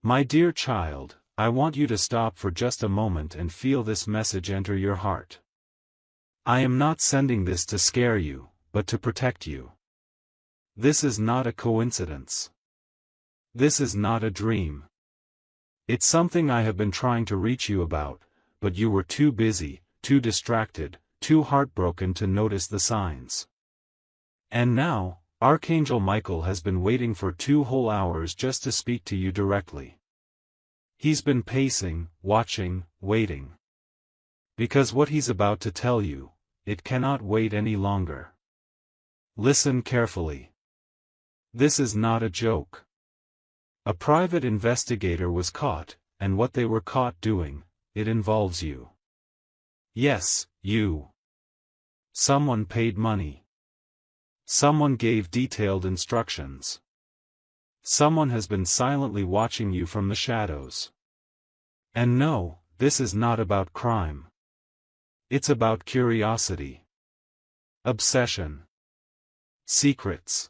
My dear child, I want you to stop for just a moment and feel this message enter your heart. I am not sending this to scare you, but to protect you. This is not a coincidence. This is not a dream. It's something I have been trying to reach you about, but you were too busy, too distracted, too heartbroken to notice the signs. And now, Archangel Michael has been waiting for 2 whole hours just to speak to you directly. He's been pacing, watching, waiting. Because what he's about to tell you, it cannot wait any longer. Listen carefully. This is not a joke. A private investigator was caught, and what they were caught doing, it involves you. Yes, you. Someone paid money. Someone gave detailed instructions. Someone has been silently watching you from the shadows. And no, this is not about crime. It's about curiosity. Obsession. Secrets.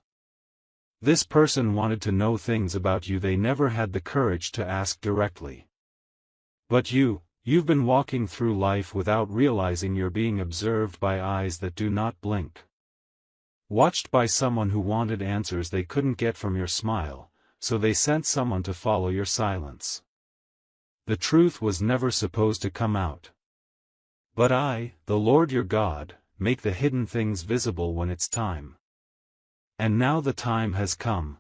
This person wanted to know things about you they never had the courage to ask directly. But you've been walking through life without realizing you're being observed by eyes that do not blink. Watched by someone who wanted answers they couldn't get from your smile, so they sent someone to follow your silence. The truth was never supposed to come out. But I, the Lord your God, make the hidden things visible when it's time. And now the time has come.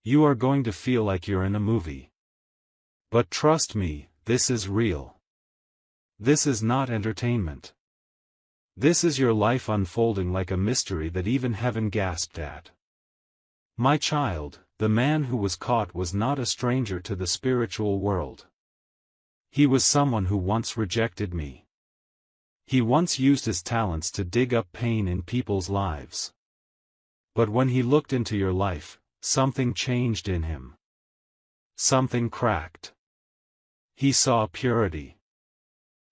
You are going to feel like you're in a movie. But trust me, this is real. This is not entertainment. This is your life unfolding like a mystery that even heaven gasped at. My child, the man who was caught was not a stranger to the spiritual world. He was someone who once rejected me. He once used his talents to dig up pain in people's lives. But when he looked into your life, something changed in him. Something cracked. He saw purity.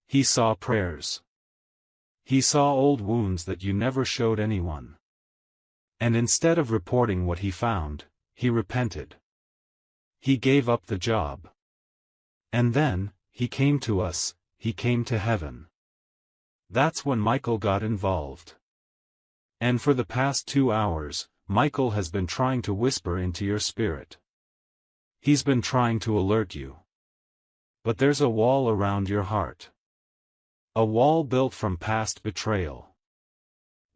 He saw prayers. He saw old wounds that you never showed anyone. And instead of reporting what he found, he repented. He gave up the job. And then, he came to us, he came to heaven. That's when Michael got involved. And for the past 2 hours, Michael has been trying to whisper into your spirit. He's been trying to alert you. But there's a wall around your heart. A wall built from past betrayal.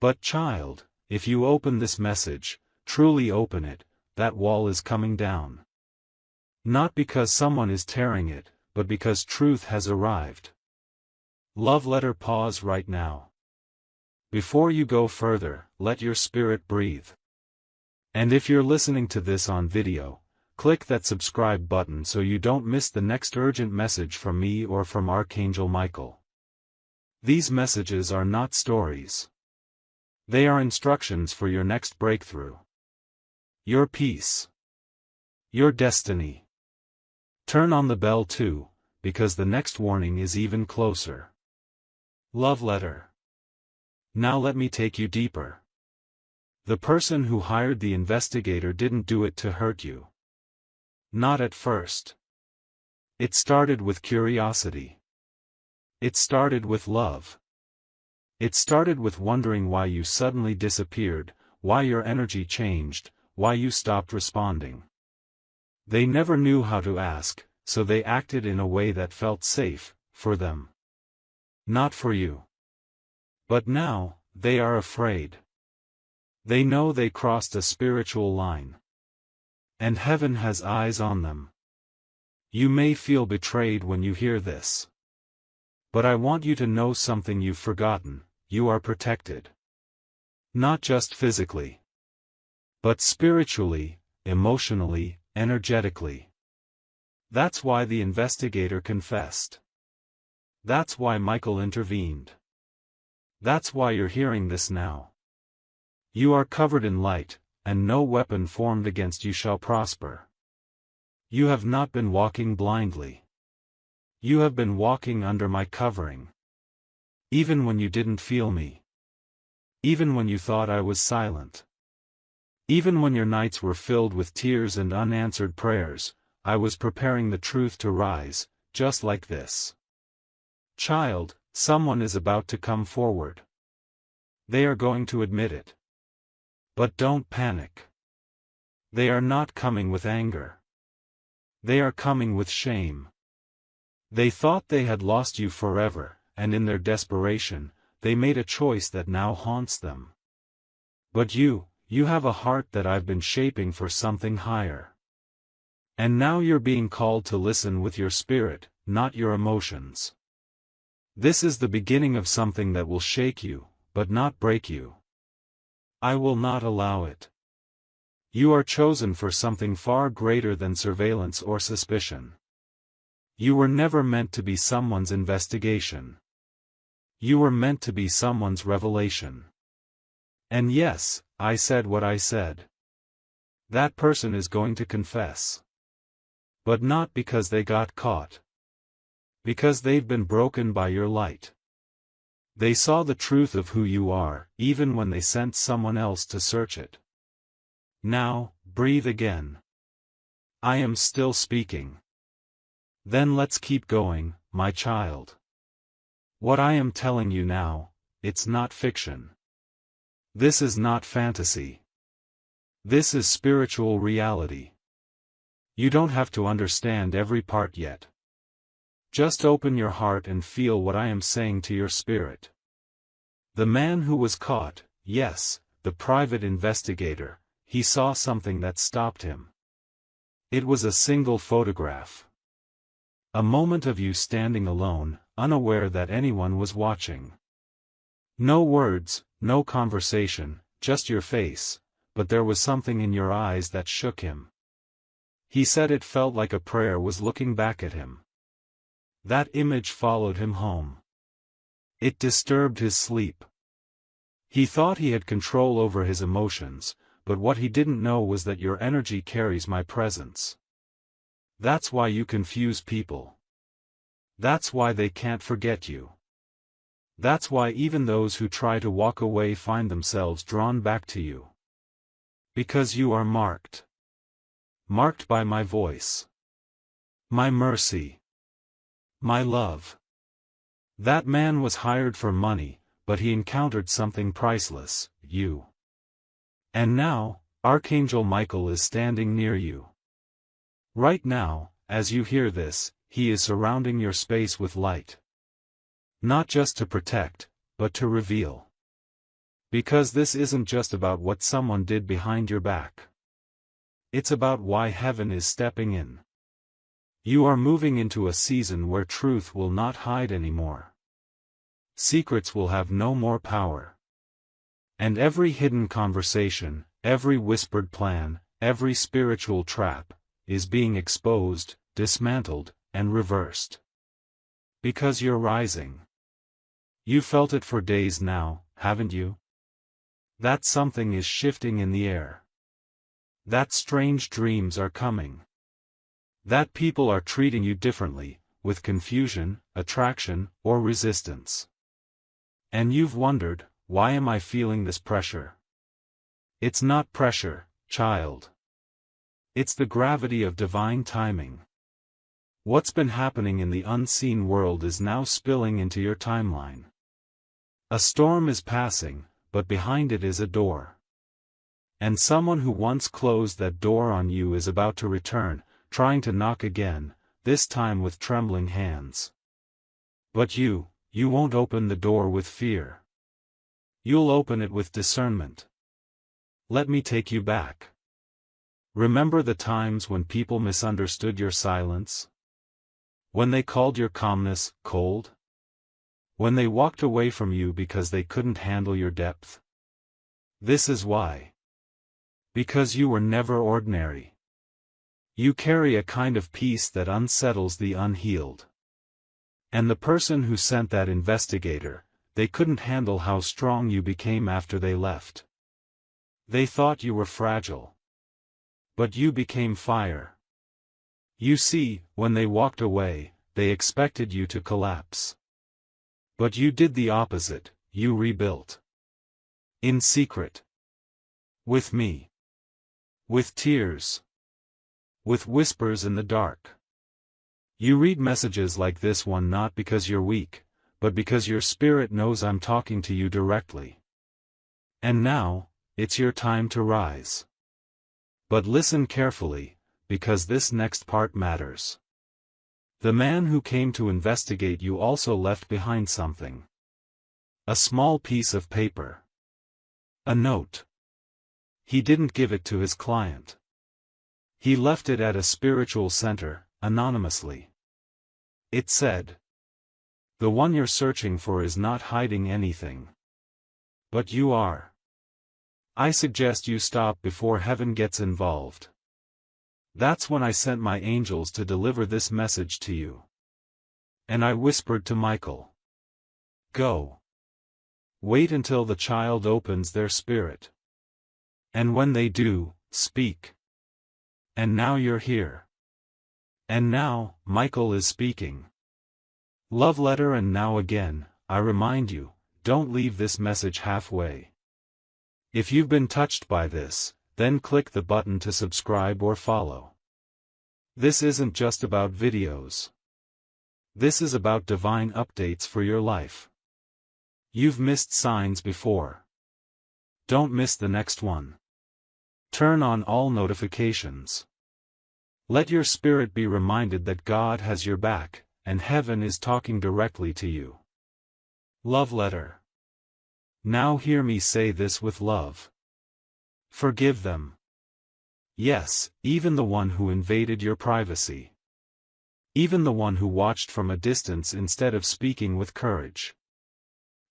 But child, if you open this message, truly open it, that wall is coming down. Not because someone is tearing it, but because truth has arrived. Love letter pause right now. Before you go further, let your spirit breathe. And if you're listening to this on video, click that subscribe button so you don't miss the next urgent message from me or from Archangel Michael. These messages are not stories. They are instructions for your next breakthrough. Your peace. Your destiny. Turn on the bell too, because the next warning is even closer. Love letter. Now let me take you deeper. The person who hired the investigator didn't do it to hurt you. Not at first. It started with curiosity. It started with love. It started with wondering why you suddenly disappeared, why your energy changed, why you stopped responding. They never knew how to ask, so they acted in a way that felt safe, for them. Not for you. But now, they are afraid. They know they crossed a spiritual line. And heaven has eyes on them. You may feel betrayed when you hear this. But I want you to know something you've forgotten: you are protected. Not just physically. But spiritually, emotionally, energetically. That's why the investigator confessed. That's why Michael intervened. That's why you're hearing this now. You are covered in light, and no weapon formed against you shall prosper. You have not been walking blindly. You have been walking under my covering. Even when you didn't feel me. Even when you thought I was silent. Even when your nights were filled with tears and unanswered prayers, I was preparing the truth to rise, just like this. Child, someone is about to come forward. They are going to admit it. But don't panic. They are not coming with anger. They are coming with shame. They thought they had lost you forever, and in their desperation, they made a choice that now haunts them. But you have a heart that I've been shaping for something higher. And now you're being called to listen with your spirit, not your emotions. This is the beginning of something that will shake you, but not break you. I will not allow it. You are chosen for something far greater than surveillance or suspicion. You were never meant to be someone's investigation. You were meant to be someone's revelation. And yes, I said what I said. That person is going to confess. But not because they got caught. Because they've been broken by your light. They saw the truth of who you are, even when they sent someone else to search it. Now, breathe again. I am still speaking. Then let's keep going, my child. What I am telling you now, it's not fiction. This is not fantasy. This is spiritual reality. You don't have to understand every part yet. Just open your heart and feel what I am saying to your spirit. The man who was caught, yes, the private investigator, he saw something that stopped him. It was a single photograph. A moment of you standing alone, unaware that anyone was watching. No words, no conversation, just your face, but there was something in your eyes that shook him. He said it felt like a prayer was looking back at him. That image followed him home. It disturbed his sleep. He thought he had control over his emotions, but what he didn't know was that your energy carries my presence. That's why you confuse people. That's why they can't forget you. That's why even those who try to walk away find themselves drawn back to you. Because you are marked. Marked by my voice. My mercy. My love. That man was hired for money, but he encountered something priceless, you. And now, Archangel Michael is standing near you. Right now, as you hear this, he is surrounding your space with light. Not just to protect, but to reveal. Because this isn't just about what someone did behind your back. It's about why heaven is stepping in. You are moving into a season where truth will not hide anymore. Secrets will have no more power. And every hidden conversation, every whispered plan, every spiritual trap, is being exposed, dismantled, and reversed. Because you're rising. You felt it for days now, haven't you? That something is shifting in the air. That strange dreams are coming. That people are treating you differently, with confusion, attraction, or resistance. And you've wondered, why am I feeling this pressure? It's not pressure, child. It's the gravity of divine timing. What's been happening in the unseen world is now spilling into your timeline. A storm is passing, but behind it is a door. And someone who once closed that door on you is about to return, trying to knock again, this time with trembling hands. But you won't open the door with fear. You'll open it with discernment. Let me take you back. Remember the times when people misunderstood your silence? When they called your calmness cold? When they walked away from you because they couldn't handle your depth? This is why. Because you were never ordinary. You carry a kind of peace that unsettles the unhealed. And the person who sent that investigator, they couldn't handle how strong you became after they left. They thought you were fragile. But you became fire. You see, when they walked away, they expected you to collapse. But you did the opposite, you rebuilt. In secret. With me. With tears. with whispers in the dark. You read messages like this one not because you're weak, but because your spirit knows I'm talking to you directly. And now, it's your time to rise. But listen carefully, because this next part matters. The man who came to investigate you also left behind something. A small piece of paper. A note. He didn't give it to his client. He left it at a spiritual center, anonymously. It said, "The one you're searching for is not hiding anything. But you are. I suggest you stop before heaven gets involved." That's when I sent my angels to deliver this message to you. And I whispered to Michael, "Go. Wait until the child opens their spirit. And when they do, speak. And now you're here. And now, Michael is speaking. Love letter." And now again, I remind you, don't leave this message halfway. If you've been touched by this, then click the button to subscribe or follow. This isn't just about videos. This is about divine updates for your life. You've missed signs before. Don't miss the next one. Turn on all notifications. Let your spirit be reminded that God has your back, and heaven is talking directly to you. Love letter. Now hear me say this with love. Forgive them. Yes, even the one who invaded your privacy. Even the one who watched from a distance instead of speaking with courage.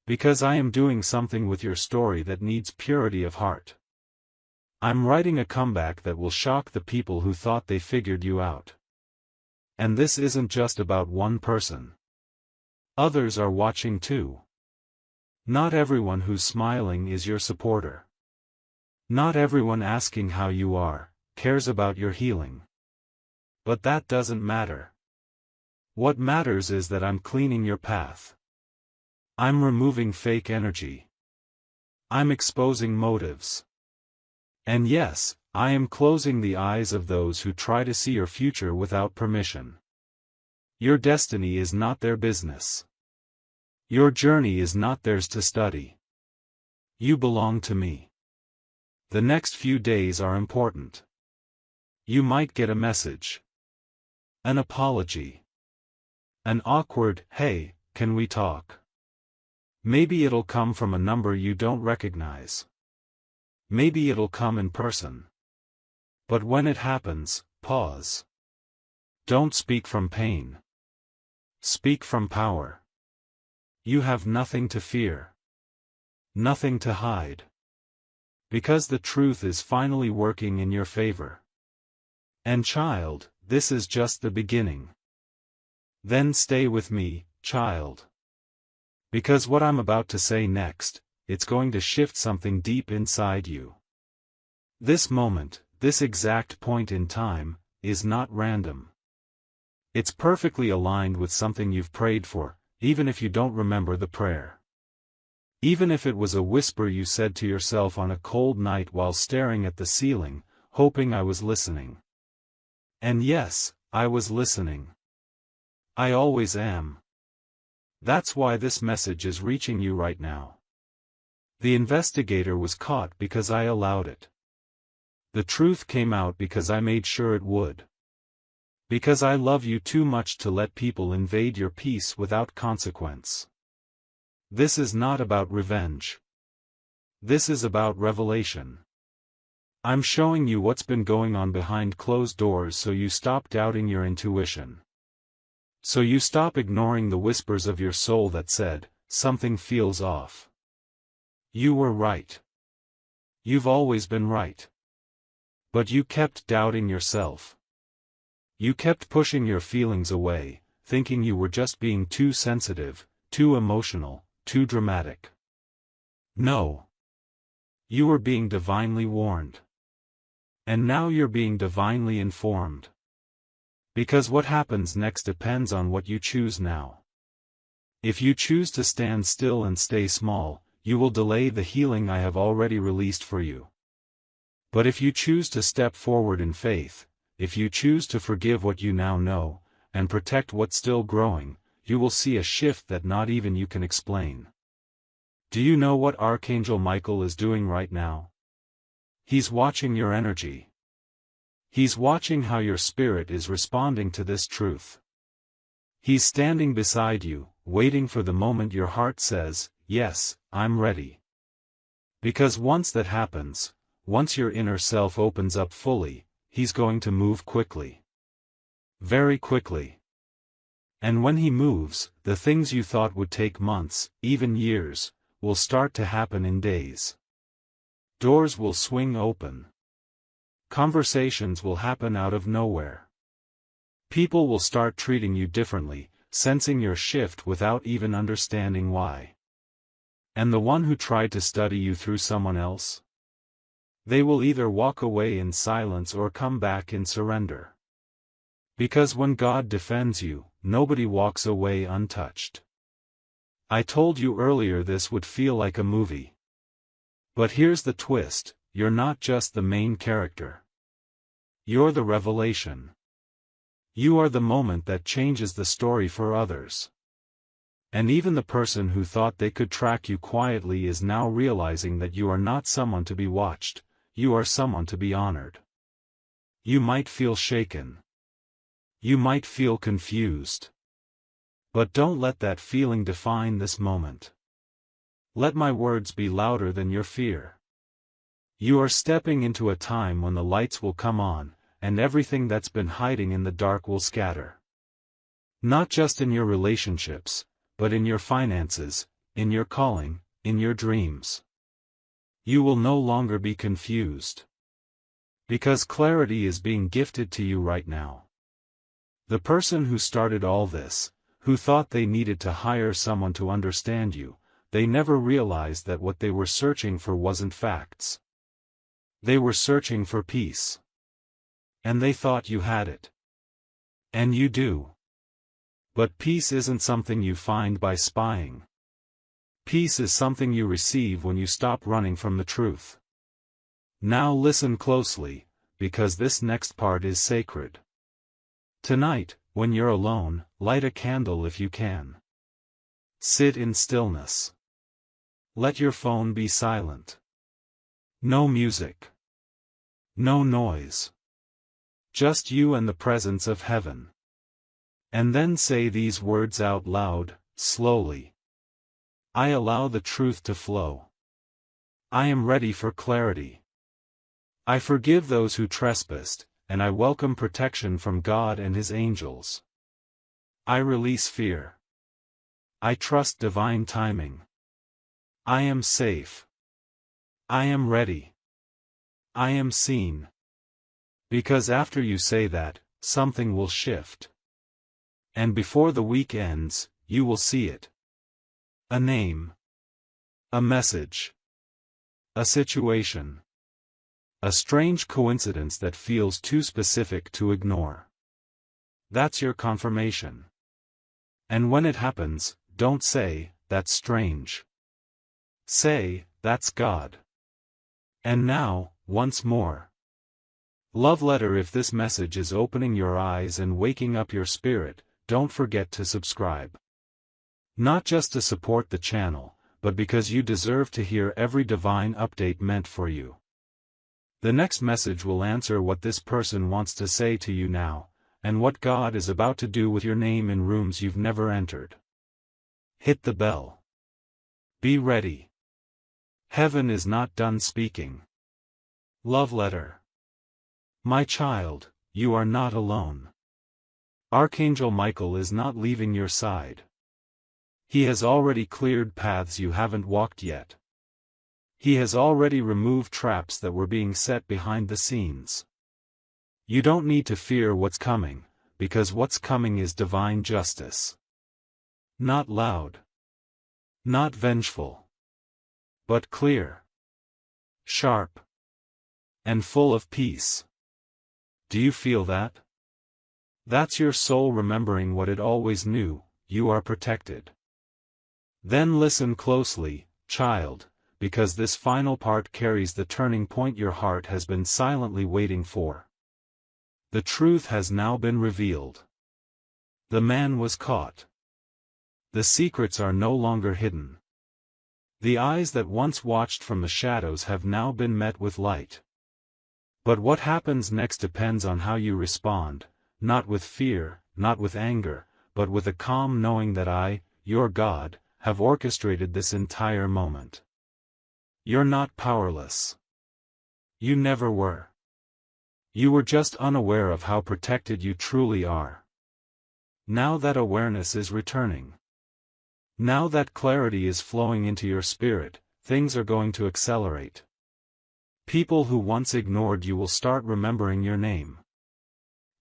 Because I am doing something with your story that needs purity of heart. I'm writing a comeback that will shock the people who thought they figured you out. And this isn't just about one person. Others are watching too. Not everyone who's smiling is your supporter. Not everyone asking how you are cares about your healing. But that doesn't matter. What matters is that I'm cleaning your path. I'm removing fake energy. I'm exposing motives. And yes, I am closing the eyes of those who try to see your future without permission. Your destiny is not their business. Your journey is not theirs to study. You belong to me. The next few days are important. You might get a message. An apology. An awkward, "Hey, can we talk?" Maybe it'll come from a number you don't recognize. Maybe it'll come in person. But when it happens, pause. Don't speak from pain. Speak from power. You have nothing to fear. Nothing to hide. Because the truth is finally working in your favor. And child, this is just the beginning. Then stay with me, child. Because what I'm about to say next, it's going to shift something deep inside you. This moment, this exact point in time, is not random. It's perfectly aligned with something you've prayed for, even if you don't remember the prayer. Even if it was a whisper you said to yourself on a cold night while staring at the ceiling, hoping I was listening. And yes, I was listening. I always am. That's why this message is reaching you right now. The investigator was caught because I allowed it. The truth came out because I made sure it would. Because I love you too much to let people invade your peace without consequence. This is not about revenge. This is about revelation. I'm showing you what's been going on behind closed doors so you stop doubting your intuition. So you stop ignoring the whispers of your soul that said, something feels off. You were right. You've always been right. But you kept doubting yourself. You kept pushing your feelings away, thinking you were just being too sensitive, too emotional, too dramatic. No. You were being divinely warned. And now you're being divinely informed. Because what happens next depends on what you choose now. If you choose to stand still and stay small, you will delay the healing I have already released for you. But if you choose to step forward in faith, if you choose to forgive what you now know, and protect what's still growing, you will see a shift that not even you can explain. Do you know what Archangel Michael is doing right now? He's watching your energy. He's watching how your spirit is responding to this truth. He's standing beside you, waiting for the moment your heart says, "Yes, I'm ready." Because once that happens, once your inner self opens up fully, he's going to move quickly. Very quickly. And when he moves, the things you thought would take months, even years, will start to happen in days. Doors will swing open. Conversations will happen out of nowhere. People will start treating you differently, sensing your shift without even understanding why. And the one who tried to study you through someone else? They will either walk away in silence or come back in surrender. Because when God defends you, nobody walks away untouched. I told you earlier this would feel like a movie. But here's the twist, you're not just the main character. You're the revelation. You are the moment that changes the story for others. And even the person who thought they could track you quietly is now realizing that you are not someone to be watched, you are someone to be honored. You might feel shaken. You might feel confused. But don't let that feeling define this moment. Let my words be louder than your fear. You are stepping into a time when the lights will come on, and everything that's been hiding in the dark will scatter. Not just in your relationships, but in your finances, in your calling, in your dreams. You will no longer be confused. Because clarity is being gifted to you right now. The person who started all this, who thought they needed to hire someone to understand you, they never realized that what they were searching for wasn't facts. They were searching for peace. And they thought you had it. And you do. But peace isn't something you find by spying. Peace is something you receive when you stop running from the truth. Now listen closely, because this next part is sacred. Tonight, when you're alone, light a candle if you can. Sit in stillness. Let your phone be silent. No music. No noise. Just you and the presence of heaven. And then say these words out loud, slowly. I allow the truth to flow. I am ready for clarity. I forgive those who trespassed, and I welcome protection from God and His angels. I release fear. I trust divine timing. I am safe. I am ready. I am seen. Because after you say that, something will shift. And before the week ends, you will see it. A name. A message. A situation. A strange coincidence that feels too specific to ignore. That's your confirmation. And when it happens, don't say, "That's strange." Say, "That's God." And now, once more. Love letter. If this message is opening your eyes and waking up your spirit, don't forget to subscribe. Not just to support the channel, but because you deserve to hear every divine update meant for you. The next message will answer what this person wants to say to you now, and what God is about to do with your name in rooms you've never entered. Hit the bell. Be ready. Heaven is not done speaking. Love letter. My child, you are not alone. Archangel Michael is not leaving your side. He has already cleared paths you haven't walked yet. He has already removed traps that were being set behind the scenes. You don't need to fear what's coming, because what's coming is divine justice. Not loud. Not vengeful. But clear. Sharp. And full of peace. Do you feel that? That's your soul remembering what it always knew: you are protected. Then listen closely, child, because this final part carries the turning point your heart has been silently waiting for. The truth has now been revealed. The man was caught. The secrets are no longer hidden. The eyes that once watched from the shadows have now been met with light. But what happens next depends on how you respond, not with fear, not with anger, but with a calm knowing that I, your God, have orchestrated this entire moment. You're not powerless. You never were. You were just unaware of how protected you truly are. Now that awareness is returning. Now that clarity is flowing into your spirit, things are going to accelerate. People who once ignored you will start remembering your name.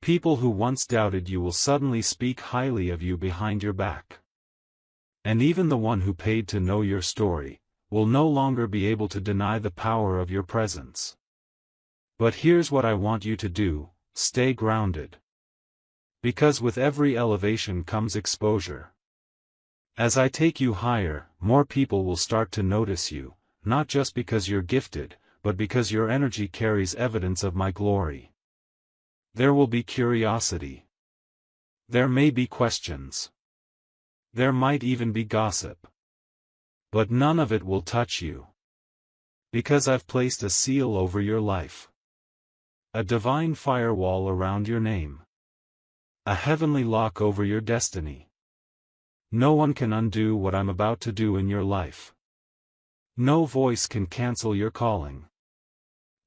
People who once doubted you will suddenly speak highly of you behind your back. And even the one who paid to know your story will no longer be able to deny the power of your presence. But here's what I want you to do: stay grounded. Because with every elevation comes exposure. As I take you higher, more people will start to notice you, not just because you're gifted, but because your energy carries evidence of my glory. There will be curiosity. There may be questions. There might even be gossip. But none of it will touch you. Because I've placed a seal over your life. A divine firewall around your name. A heavenly lock over your destiny. No one can undo what I'm about to do in your life. No voice can cancel your calling.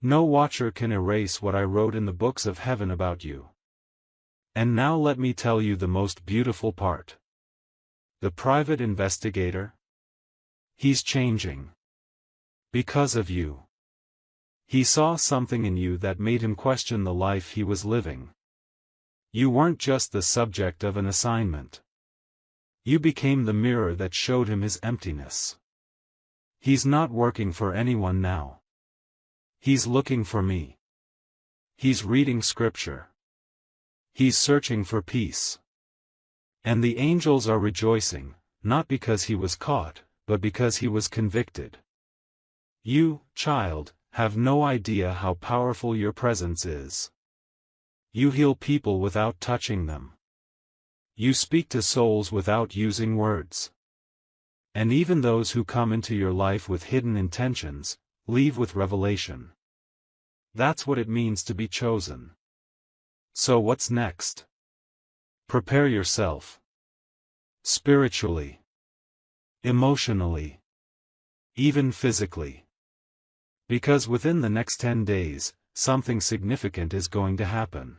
No watcher can erase what I wrote in the books of heaven about you. And now let me tell you the most beautiful part. The private investigator? He's changing. Because of you. He saw something in you that made him question the life he was living. You weren't just the subject of an assignment. You became the mirror that showed him his emptiness. He's not working for anyone now. He's looking for me. He's reading scripture. He's searching for peace. And the angels are rejoicing, not because he was caught, but because he was convicted. You, child, have no idea how powerful your presence is. You heal people without touching them. You speak to souls without using words. And even those who come into your life with hidden intentions, leave with revelation. That's what it means to be chosen. So what's next? Prepare yourself. Spiritually. Emotionally. Even physically. Because within the next 10 days, something significant is going to happen.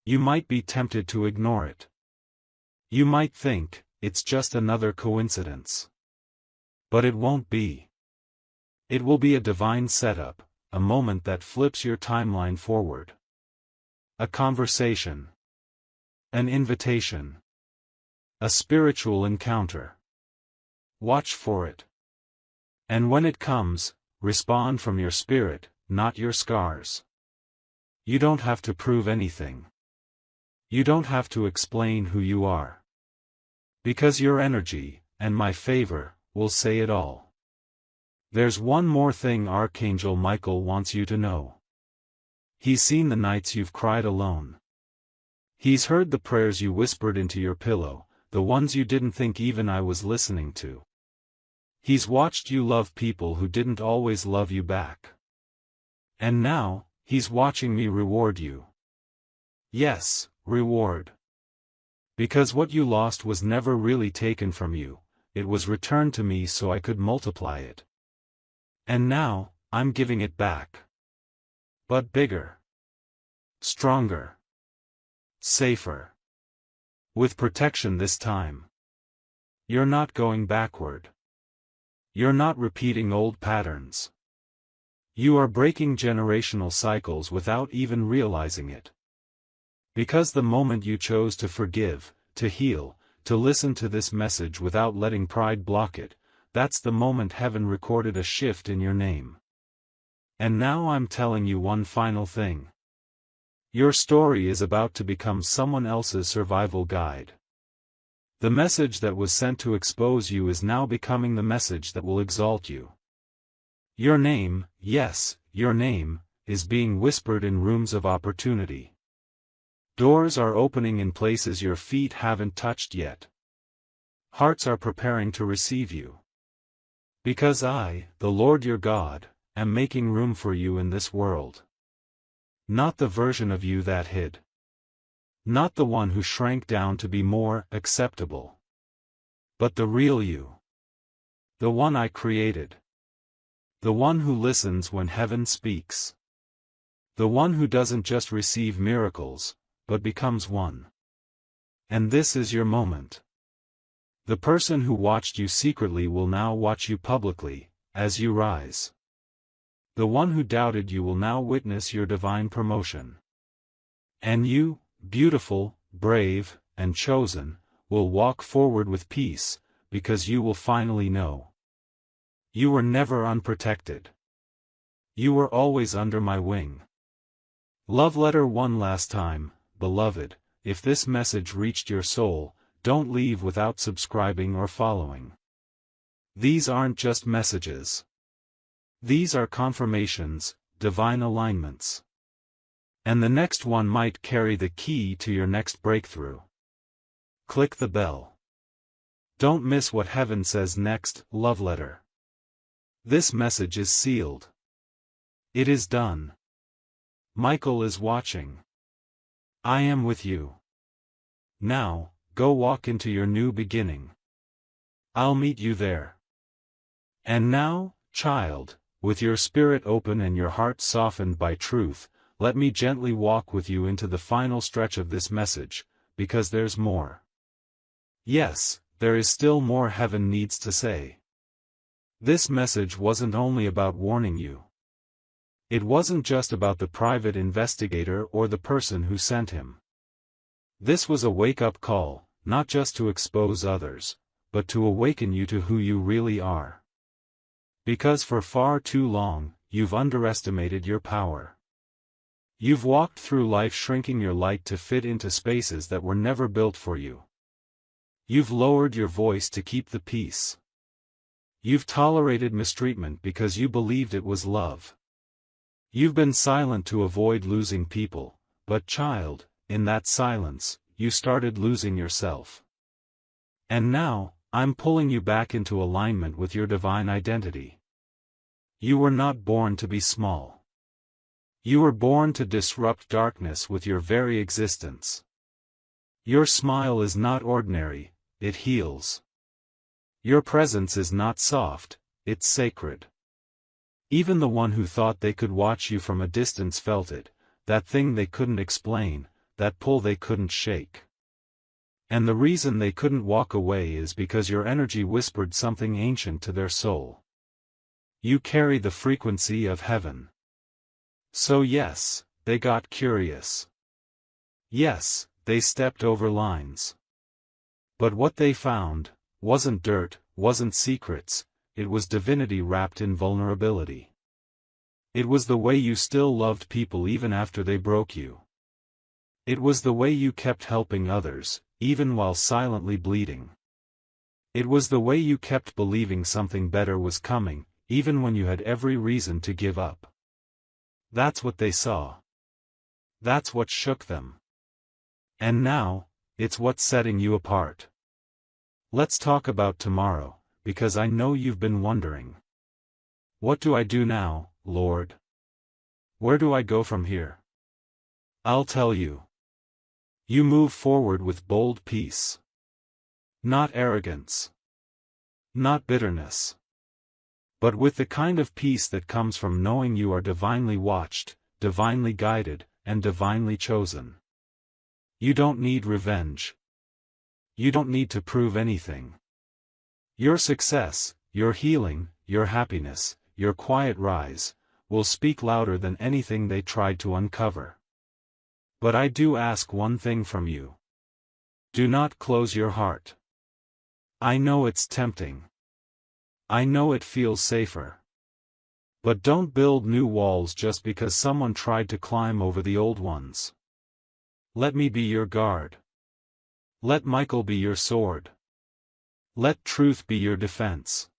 You might be tempted to ignore it. You might think, it's just another coincidence. But it won't be. It will be a divine setup, a moment that flips your timeline forward. A conversation. An invitation. A spiritual encounter. Watch for it. And when it comes, respond from your spirit, not your scars. You don't have to prove anything. You don't have to explain who you are. Because your energy, and my favor, will say it all. There's one more thing Archangel Michael wants you to know. He's seen the nights you've cried alone. He's heard the prayers you whispered into your pillow, the ones you didn't think even I was listening to. He's watched you love people who didn't always love you back. And now, he's watching me reward you. Yes, reward. Because what you lost was never really taken from you, it was returned to me so I could multiply it. And now, I'm giving it back. But bigger. Stronger. Safer. With protection this time. You're not going backward. You're not repeating old patterns. You are breaking generational cycles without even realizing it. Because the moment you chose to forgive, to heal, to listen to this message without letting pride block it, that's the moment heaven recorded a shift in your name. And now I'm telling you one final thing. Your story is about to become someone else's survival guide. The message that was sent to expose you is now becoming the message that will exalt you. Your name, yes, your name, is being whispered in rooms of opportunity. Doors are opening in places your feet haven't touched yet. Hearts are preparing to receive you. Because I, the Lord your God, am making room for you in this world. Not the version of you that hid. Not the one who shrank down to be more acceptable. But the real you. The one I created. The one who listens when heaven speaks. The one who doesn't just receive miracles, but becomes one. And this is your moment. The person who watched you secretly will now watch you publicly, as you rise. The one who doubted you will now witness your divine promotion. And you, beautiful, brave, and chosen, will walk forward with peace, because you will finally know. You were never unprotected. You were always under my wing. Love letter one last time, beloved, if this message reached your soul, don't leave without subscribing or following. These aren't just messages. These are confirmations, divine alignments. And the next one might carry the key to your next breakthrough. Click the bell. Don't miss what heaven says next, love letter. This message is sealed. It is done. Michael is watching. I am with you. Now, go walk into your new beginning. I'll meet you there. And now, child, with your spirit open and your heart softened by truth, let me gently walk with you into the final stretch of this message, because there's more. Yes, there is still more heaven needs to say. This message wasn't only about warning you. It wasn't just about the private investigator or the person who sent him. This was a wake-up call, not just to expose others, but to awaken you to who you really are. Because for far too long, you've underestimated your power. You've walked through life shrinking your light to fit into spaces that were never built for you. You've lowered your voice to keep the peace. You've tolerated mistreatment because you believed it was love. You've been silent to avoid losing people, but child, in that silence, you started losing yourself. And now, I'm pulling you back into alignment with your divine identity. You were not born to be small. You were born to disrupt darkness with your very existence. Your smile is not ordinary, it heals. Your presence is not soft, it's sacred. Even the one who thought they could watch you from a distance felt it, that thing they couldn't explain, that pull they couldn't shake. And the reason they couldn't walk away is because your energy whispered something ancient to their soul. You carry the frequency of heaven. So yes, they got curious. Yes, they stepped over lines. But what they found wasn't dirt, wasn't secrets, it was divinity wrapped in vulnerability. It was the way you still loved people even after they broke you. It was the way you kept helping others, even while silently bleeding. It was the way you kept believing something better was coming, even when you had every reason to give up. That's what they saw. That's what shook them. And now, it's what's setting you apart. Let's talk about tomorrow, because I know you've been wondering. What do I do now, Lord? Where do I go from here? I'll tell you. You move forward with bold peace. Not arrogance. Not bitterness. But with the kind of peace that comes from knowing you are divinely watched, divinely guided, and divinely chosen. You don't need revenge. You don't need to prove anything. Your success, your healing, your happiness, your quiet rise, will speak louder than anything they tried to uncover. But I do ask one thing from you. Do not close your heart. I know it's tempting. I know it feels safer. But don't build new walls just because someone tried to climb over the old ones. Let me be your guard. Let Michael be your sword. Let truth be your defense.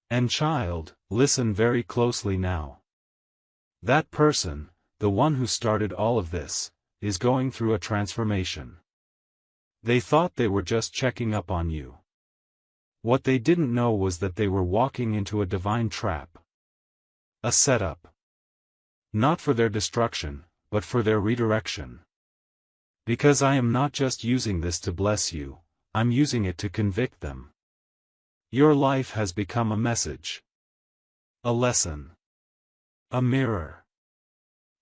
And child, listen very closely now. That person, the one who started all of this, is going through a transformation. They thought they were just checking up on you. What they didn't know was that they were walking into a divine trap. A setup. Not for their destruction, but for their redirection. Because I am not just using this to bless you, I'm using it to convict them. Your life has become a message. A lesson. A mirror.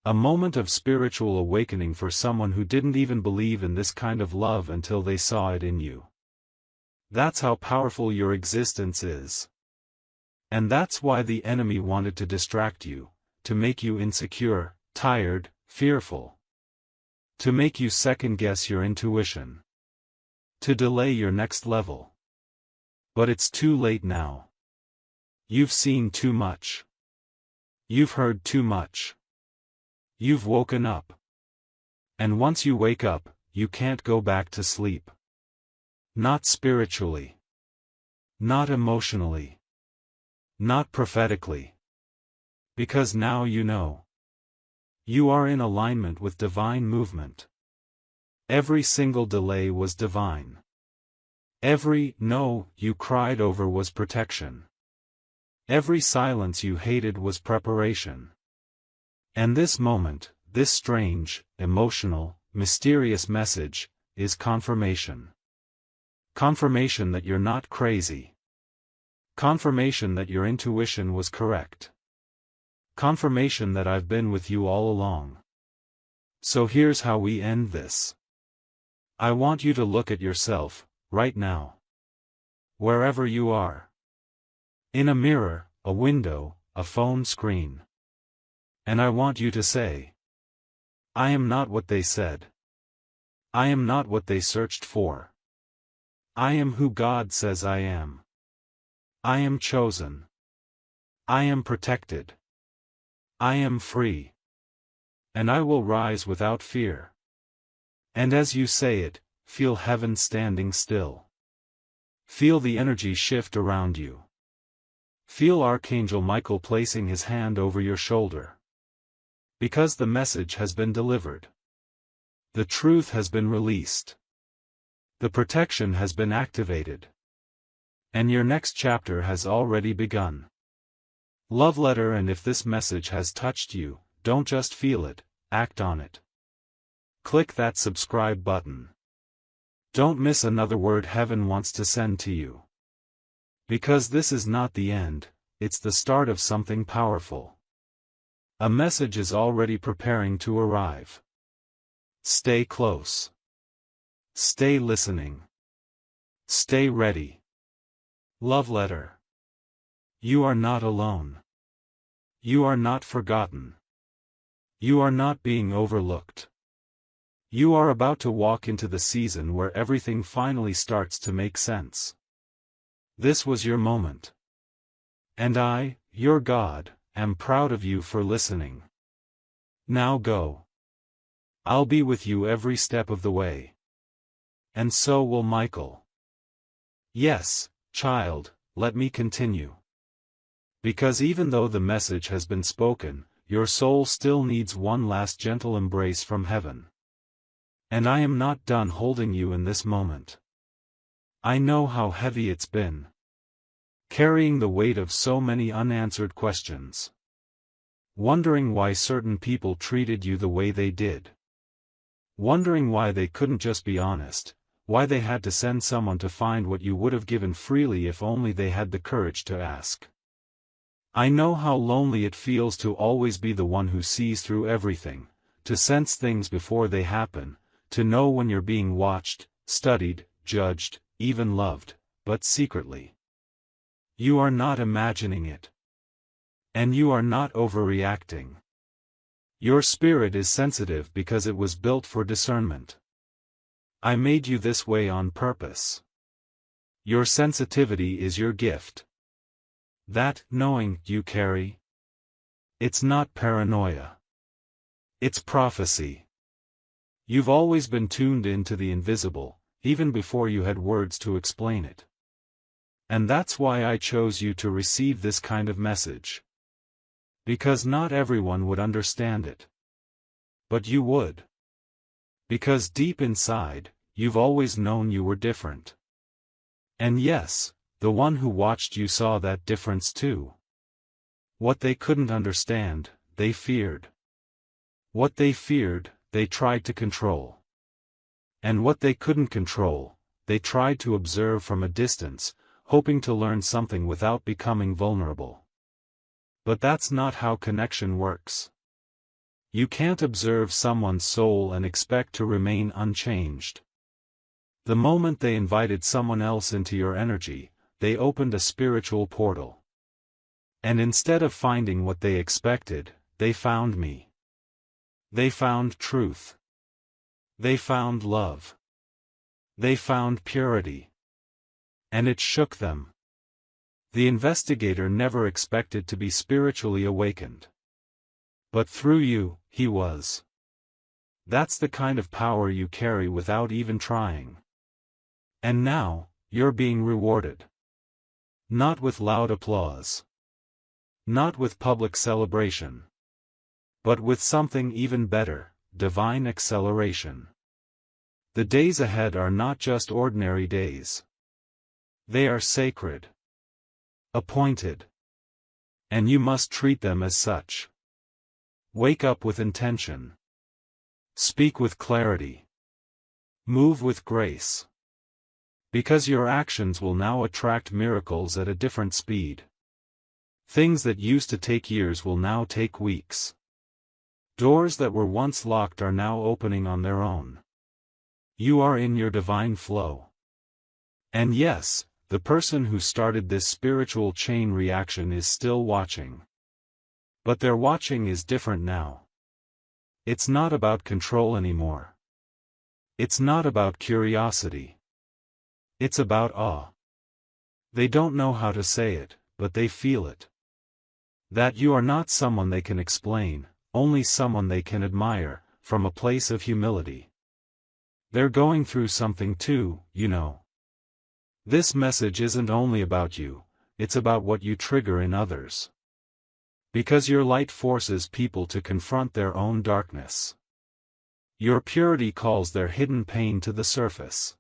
A moment of spiritual awakening for someone who didn't even believe in this kind of love until they saw it in you. That's how powerful your existence is. And that's why the enemy wanted to distract you, to make you insecure, tired, fearful. To make you second-guess your intuition. To delay your next level. But it's too late now. You've seen too much. You've heard too much. You've woken up. And once you wake up, you can't go back to sleep. Not spiritually. Not emotionally. Not prophetically. Because now you know. You are in alignment with divine movement. Every single delay was divine. Every "no" you cried over was protection. Every silence you hated was preparation. And this moment, this strange, emotional, mysterious message, is confirmation. Confirmation that you're not crazy. Confirmation that your intuition was correct. Confirmation that I've been with you all along. So here's how we end this. I want you to look at yourself, right now. Wherever you are. In a mirror, a window, a phone screen. And I want you to say, I am not what they said. I am not what they searched for. I am who God says I am. I am chosen. I am protected. I am free. And I will rise without fear. And as you say it, feel heaven standing still. Feel the energy shift around you. Feel Archangel Michael placing his hand over your shoulder. Because the message has been delivered. The truth has been released. The protection has been activated. And your next chapter has already begun. Love letter. And if this message has touched you, don't just feel it, act on it. Click that subscribe button. Don't miss another word heaven wants to send to you. Because this is not the end, it's the start of something powerful. A message is already preparing to arrive. Stay close. Stay listening. Stay ready. Love letter. You are not alone. You are not forgotten. You are not being overlooked. You are about to walk into the season where everything finally starts to make sense. This was your moment. And I, your God, am proud of you for listening. Now go. I'll be with you every step of the way. And so will Michael. Yes, child, let me continue. Because even though the message has been spoken, your soul still needs one last gentle embrace from heaven. And I am not done holding you in this moment. I know how heavy it's been. Carrying the weight of so many unanswered questions. Wondering why certain people treated you the way they did. Wondering why they couldn't just be honest, why they had to send someone to find what you would have given freely if only they had the courage to ask. I know how lonely it feels to always be the one who sees through everything, to sense things before they happen, to know when you're being watched, studied, judged, even loved, but secretly. You are not imagining it. And you are not overreacting. Your spirit is sensitive because it was built for discernment. I made you this way on purpose. Your sensitivity is your gift. That knowing you carry. It's not paranoia. It's prophecy. You've always been tuned into the invisible, even before you had words to explain it. And that's why I chose you to receive this kind of message. Because not everyone would understand it. But you would. Because deep inside, you've always known you were different. And yes, the one who watched you saw that difference too. What they couldn't understand, they feared. What they feared, they tried to control. And what they couldn't control, they tried to observe from a distance, hoping to learn something without becoming vulnerable. But that's not how connection works. You can't observe someone's soul and expect to remain unchanged. The moment they invited someone else into your energy, they opened a spiritual portal. And instead of finding what they expected, they found me. They found truth. They found love. They found purity. And it shook them. The investigator never expected to be spiritually awakened. But through you, he was. That's the kind of power you carry without even trying. And now, you're being rewarded. Not with loud applause. Not with public celebration. But with something even better, divine acceleration. The days ahead are not just ordinary days. They are sacred. Appointed. And you must treat them as such. Wake up with intention. Speak with clarity. Move with grace. Because your actions will now attract miracles at a different speed. Things that used to take years will now take weeks. Doors that were once locked are now opening on their own. You are in your divine flow. And yes, the person who started this spiritual chain reaction is still watching. But their watching is different now. It's not about control anymore. It's not about curiosity. It's about awe. They don't know how to say it, but they feel it. That you are not someone they can explain, only someone they can admire, from a place of humility. They're going through something too, you know. This message isn't only about you, it's about what you trigger in others. Because your light forces people to confront their own darkness. Your purity calls their hidden pain to the surface.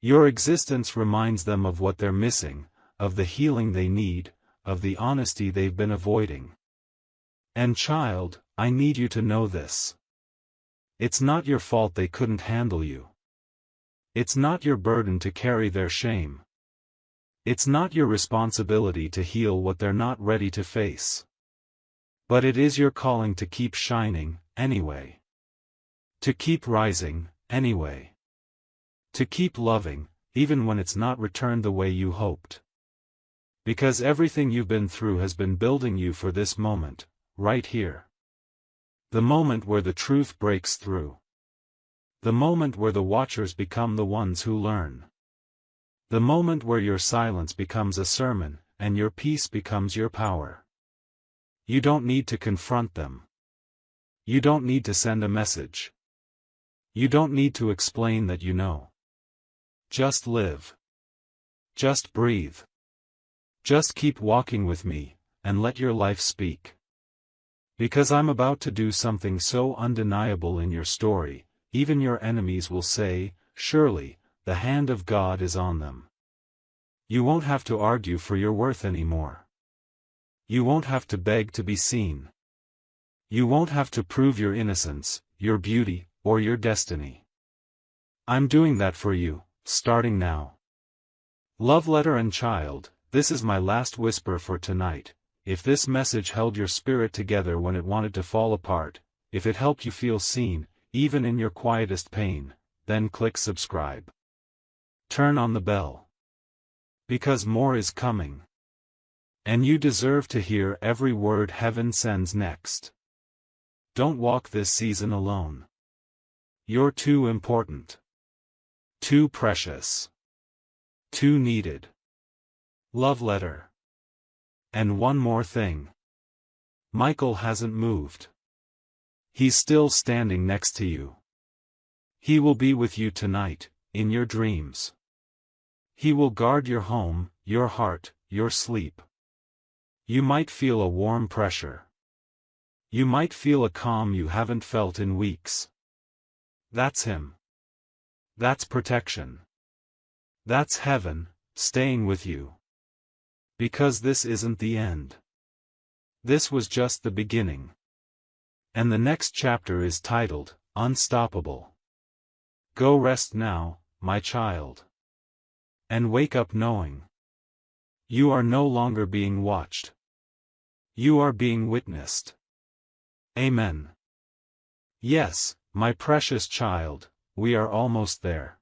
Your existence reminds them of what they're missing, of the healing they need, of the honesty they've been avoiding. And child, I need you to know this. It's not your fault they couldn't handle you. It's not your burden to carry their shame. It's not your responsibility to heal what they're not ready to face. But it is your calling to keep shining, anyway. To keep rising, anyway. To keep loving, even when it's not returned the way you hoped. Because everything you've been through has been building you for this moment, right here. The moment where the truth breaks through. The moment where the watchers become the ones who learn. The moment where your silence becomes a sermon, and your peace becomes your power. You don't need to confront them. You don't need to send a message. You don't need to explain that you know. Just live. Just breathe. Just keep walking with me, and let your life speak. Because I'm about to do something so undeniable in your story, even your enemies will say, surely, the hand of God is on them. You won't have to argue for your worth anymore. You won't have to beg to be seen. You won't have to prove your innocence, your beauty, or your destiny. I'm doing that for you, starting now. Love letter and child, this is my last whisper for tonight. If this message held your spirit together when it wanted to fall apart, if it helped you feel seen, even in your quietest pain, then click subscribe. Turn on the bell. Because more is coming. And you deserve to hear every word heaven sends next. Don't walk this season alone. You're too important. Too precious. Too needed. Love letter. And one more thing. Michael hasn't moved. He's still standing next to you. He will be with you tonight, in your dreams. He will guard your home, your heart, your sleep. You might feel a warm pressure. You might feel a calm you haven't felt in weeks. That's Him. That's protection. That's heaven, staying with you. Because this isn't the end. This was just the beginning. And the next chapter is titled, Unstoppable. Go rest now, my child. And wake up knowing. You are no longer being watched. You are being witnessed. Amen. Yes, my precious child, we are almost there.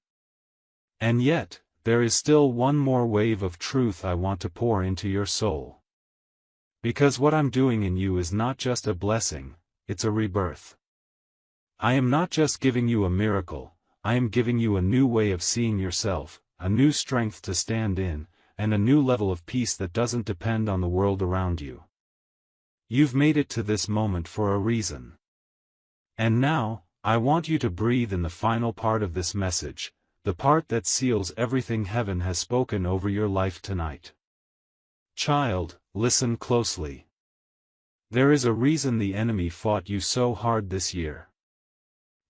And yet, there is still one more wave of truth I want to pour into your soul. Because what I'm doing in you is not just a blessing, it's a rebirth. I am not just giving you a miracle, I am giving you a new way of seeing yourself, a new strength to stand in, and a new level of peace that doesn't depend on the world around you. You've made it to this moment for a reason. And now, I want you to breathe in the final part of this message, the part that seals everything heaven has spoken over your life tonight. Child, listen closely. There is a reason the enemy fought you so hard this year.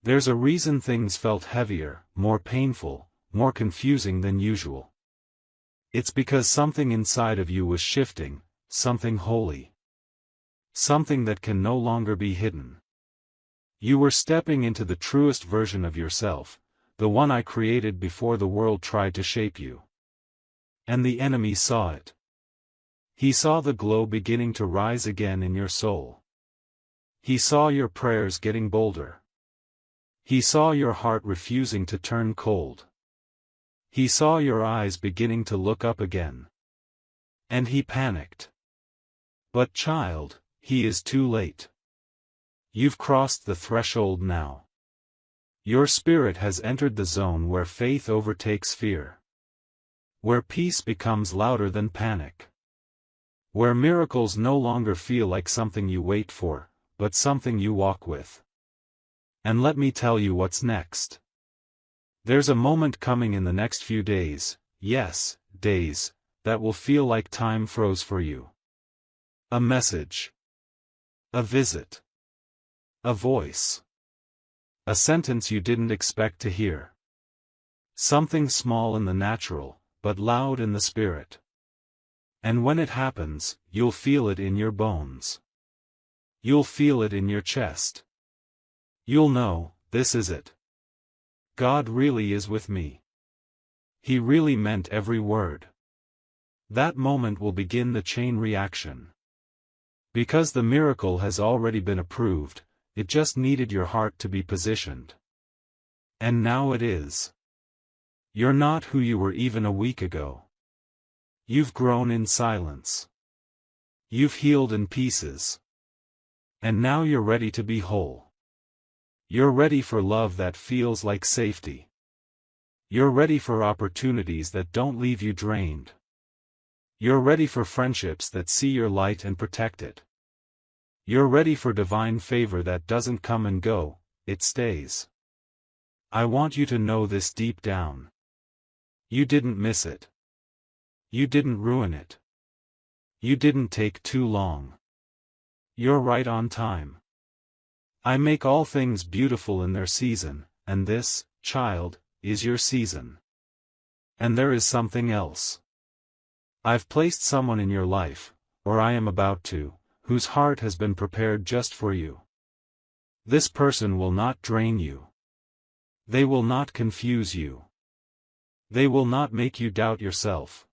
There's a reason things felt heavier, more painful, more confusing than usual. It's because something inside of you was shifting, something holy. Something that can no longer be hidden. You were stepping into the truest version of yourself, the one I created before the world tried to shape you. And the enemy saw it. He saw the glow beginning to rise again in your soul. He saw your prayers getting bolder. He saw your heart refusing to turn cold. He saw your eyes beginning to look up again. And he panicked. But child, he is too late. You've crossed the threshold now. Your spirit has entered the zone where faith overtakes fear. Where peace becomes louder than panic. Where miracles no longer feel like something you wait for, but something you walk with. And let me tell you what's next. There's a moment coming in the next few days, yes, days, that will feel like time froze for you. A message. A visit. A voice. A sentence you didn't expect to hear. Something small in the natural, but loud in the spirit. And when it happens, you'll feel it in your bones. You'll feel it in your chest. You'll know, this is it. God really is with me. He really meant every word. That moment will begin the chain reaction. Because the miracle has already been approved, it just needed your heart to be positioned. And now it is. You're not who you were even a week ago. You've grown in silence. You've healed in pieces. And now you're ready to be whole. You're ready for love that feels like safety. You're ready for opportunities that don't leave you drained. You're ready for friendships that see your light and protect it. You're ready for divine favor that doesn't come and go, it stays. I want you to know this deep down. You didn't miss it. You didn't ruin it. You didn't take too long. You're right on time. I make all things beautiful in their season, and this, child, is your season. And there is something else. I've placed someone in your life, or I am about to, whose heart has been prepared just for you. This person will not drain you. They will not confuse you. They will not make you doubt yourself.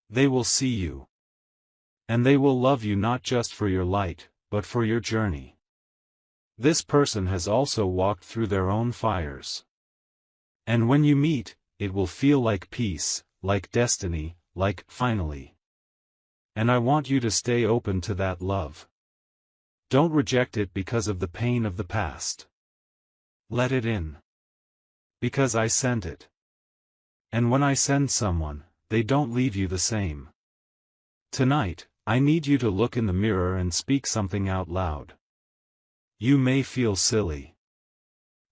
They will see you. And they will love you not just for your light, but for your journey. This person has also walked through their own fires. And when you meet, it will feel like peace, like destiny, like finally. And I want you to stay open to that love. Don't reject it because of the pain of the past. Let it in. Because I sent it. And when I send someone, they don't leave you the same. Tonight, I need you to look in the mirror and speak something out loud. You may feel silly.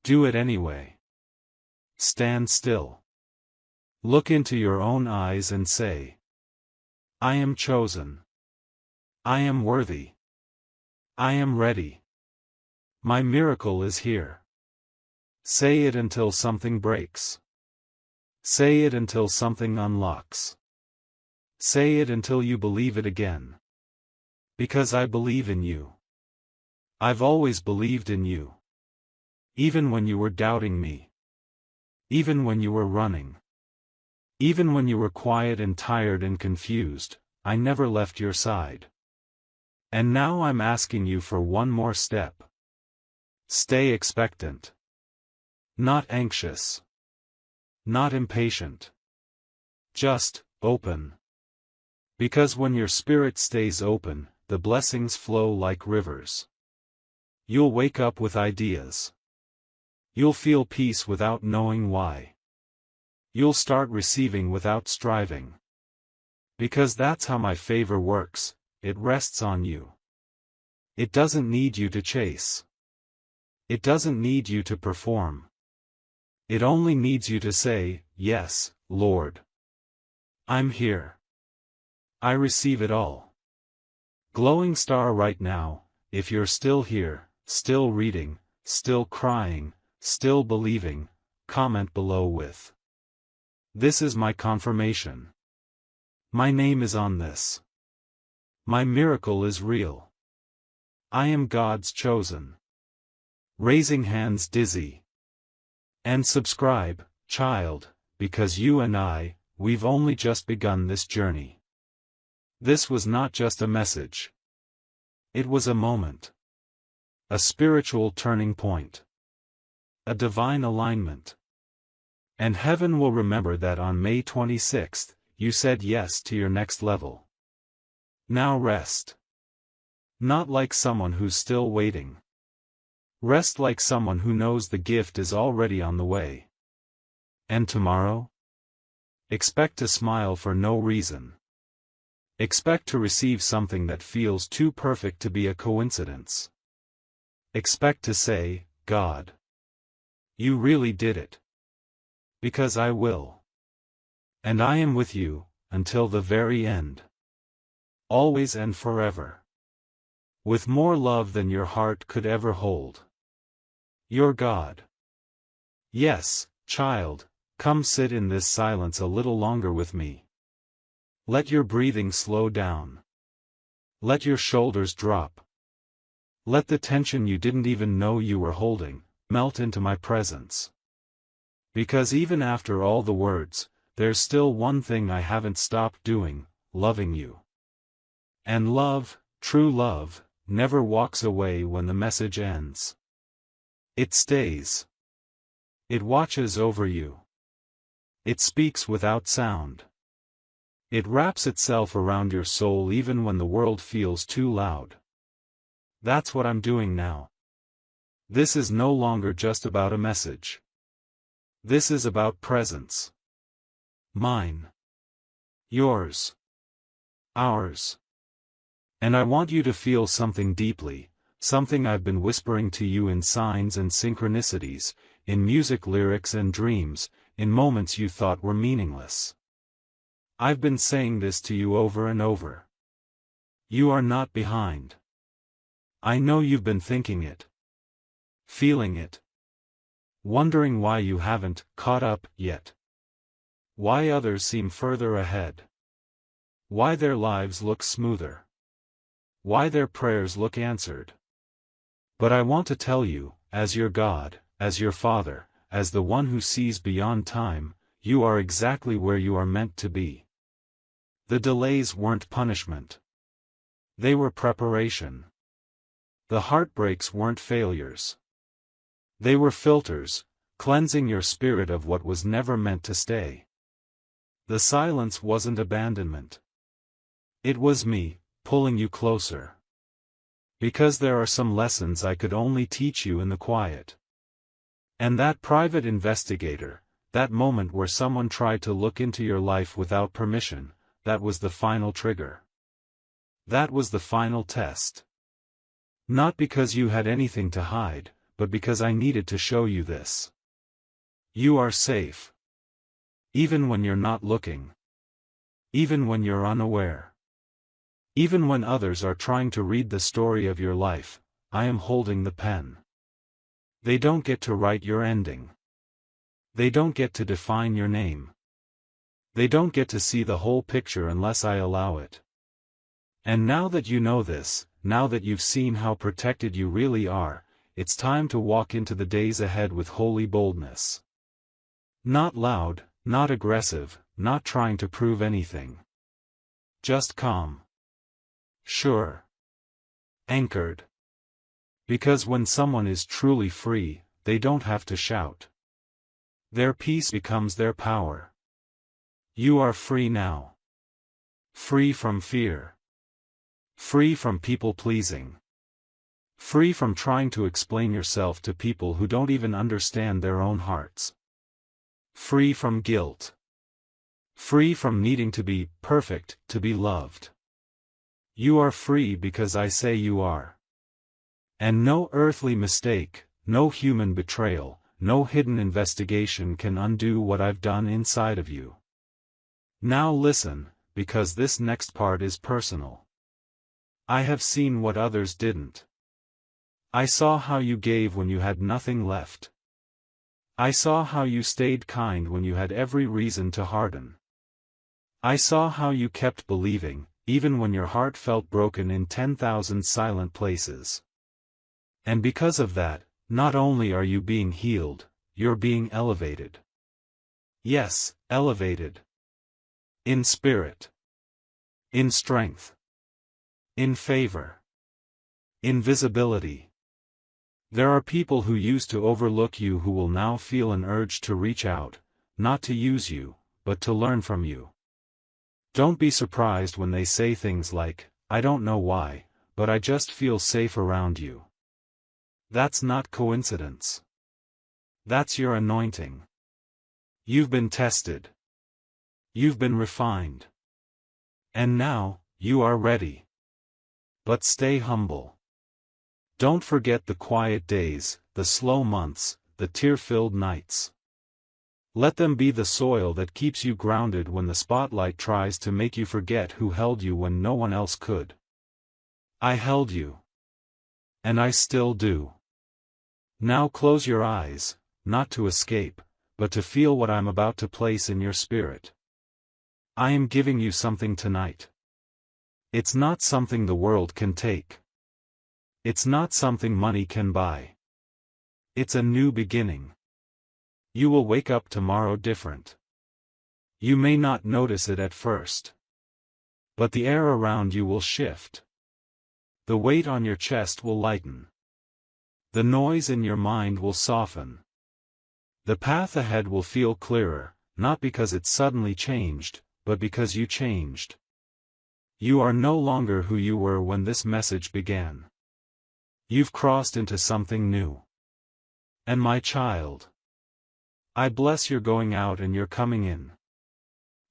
Do it anyway. Stand still. Look into your own eyes and say, I am chosen. I am worthy. I am ready. My miracle is here. Say it until something breaks. Say it until something unlocks. Say it until you believe it again. Because I believe in you. I've always believed in you. Even when you were doubting me. Even when you were running. Even when you were quiet and tired and confused, I never left your side. And now I'm asking you for one more step. Stay expectant. Not anxious. Not impatient. Just open. Because when your spirit stays open, the blessings flow like rivers. You'll wake up with ideas. You'll feel peace without knowing why. You'll start receiving without striving. Because that's how my favor works, it rests on you. It doesn't need you to chase. It doesn't need you to perform. It only needs you to say, "Yes, Lord. I'm here. I receive it all." Glowing star right now, if you're still here, still reading, still crying, still believing, comment below with, "This is my confirmation. My name is on this. My miracle is real. I am God's chosen." Raising hands dizzy. And subscribe, child, because you and we've only just begun this journey. This was not just a message. It was a moment. A spiritual turning point. A divine alignment. And heaven will remember that on May 26th, you said yes to your next level. Now rest. Not like someone who's still waiting. Rest like someone who knows the gift is already on the way. And tomorrow? Expect to smile for no reason. Expect to receive something that feels too perfect to be a coincidence. Expect to say, "God, you really did it." Because I will. And I am with you, until the very end. Always and forever. With more love than your heart could ever hold. Your God. Yes, child, come sit in this silence a little longer with me. Let your breathing slow down. Let your shoulders drop. Let the tension you didn't even know you were holding, melt into my presence. Because even after all the words, there's still one thing I haven't stopped doing, loving you. And love, true love, never walks away when the message ends. It stays. It watches over you. It speaks without sound. It wraps itself around your soul even when the world feels too loud. That's what I'm doing now. This is no longer just about a message. This is about presence. Mine. Yours. Ours. And I want you to feel something deeply, something I've been whispering to you in signs and synchronicities, in music lyrics and dreams, in moments you thought were meaningless. I've been saying this to you over and over. You are not behind. I know you've been thinking it. Feeling it. Wondering why you haven't caught up yet. Why others seem further ahead. Why their lives look smoother. Why their prayers look answered. But I want to tell you, as your God, as your Father, as the one who sees beyond time, you are exactly where you are meant to be. The delays weren't punishment. They were preparation. The heartbreaks weren't failures. They were filters, cleansing your spirit of what was never meant to stay. The silence wasn't abandonment. It was me, pulling you closer. Because there are some lessons I could only teach you in the quiet. And that private investigator, that moment where someone tried to look into your life without permission, that was the final trigger. That was the final test. Not because you had anything to hide, but because I needed to show you this. You are safe. Even when you're not looking. Even when you're unaware. Even when others are trying to read the story of your life, I am holding the pen. They don't get to write your ending. They don't get to define your name. They don't get to see the whole picture unless I allow it. And now that you know this, now that you've seen how protected you really are, it's time to walk into the days ahead with holy boldness. Not loud, not aggressive, not trying to prove anything. Just calm. Sure. Anchored. Because when someone is truly free, they don't have to shout. Their peace becomes their power. You are free now. Free from fear. Free from people-pleasing. Free from trying to explain yourself to people who don't even understand their own hearts. Free from guilt. Free from needing to be perfect to be loved. You are free because I say you are. And no earthly mistake, no human betrayal, no hidden investigation can undo what I've done inside of you. Now listen, because this next part is personal. I have seen what others didn't. I saw how you gave when you had nothing left. I saw how you stayed kind when you had every reason to harden. I saw how you kept believing, even when your heart felt broken in 10,000 silent places. And because of that, not only are you being healed, you're being elevated. Yes, elevated. In spirit. In strength. In favor. In visibility. There are people who used to overlook you who will now feel an urge to reach out, not to use you, but to learn from you. Don't be surprised when they say things like, I don't know why, but I just feel safe around you. That's not coincidence. That's your anointing. You've been tested. You've been refined. And now, you are ready. But stay humble. Don't forget the quiet days, the slow months, the tear-filled nights. Let them be the soil that keeps you grounded when the spotlight tries to make you forget who held you when no one else could. I held you. And I still do. Now close your eyes, not to escape, but to feel what I'm about to place in your spirit. I am giving you something tonight. It's not something the world can take. It's not something money can buy. It's a new beginning. You will wake up tomorrow different. You may not notice it at first. But the air around you will shift. The weight on your chest will lighten. The noise in your mind will soften. The path ahead will feel clearer, not because it suddenly changed, but because you changed. You are no longer who you were when this message began. You've crossed into something new. And my child, I bless your going out and your coming in.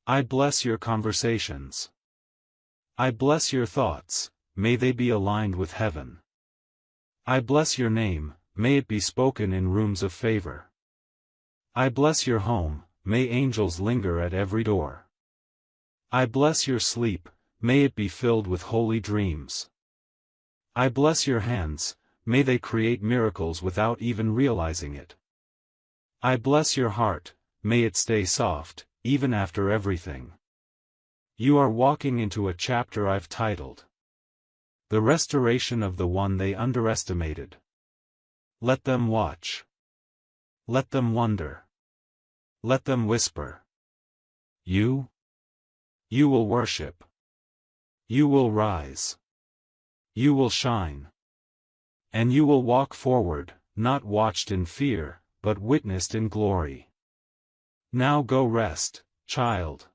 I bless your conversations. I bless your thoughts, may they be aligned with heaven. I bless your name, may it be spoken in rooms of favor. I bless your home, may angels linger at every door. I bless your sleep, may it be filled with holy dreams. I bless your hands, may they create miracles without even realizing it. I bless your heart, may it stay soft, even after everything. You are walking into a chapter I've titled, The Restoration of the One They Underestimated. Let them watch. Let them wonder. Let them whisper. You? You will worship. You will rise. You will shine. And you will walk forward, not watched in fear, but witnessed in glory. Now go rest, child.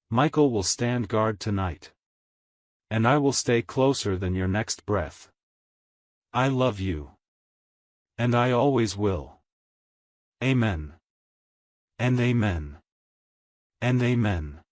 Michael will stand guard tonight. And I will stay closer than your next breath. I love you. And I always will. Amen. And amen. And amen.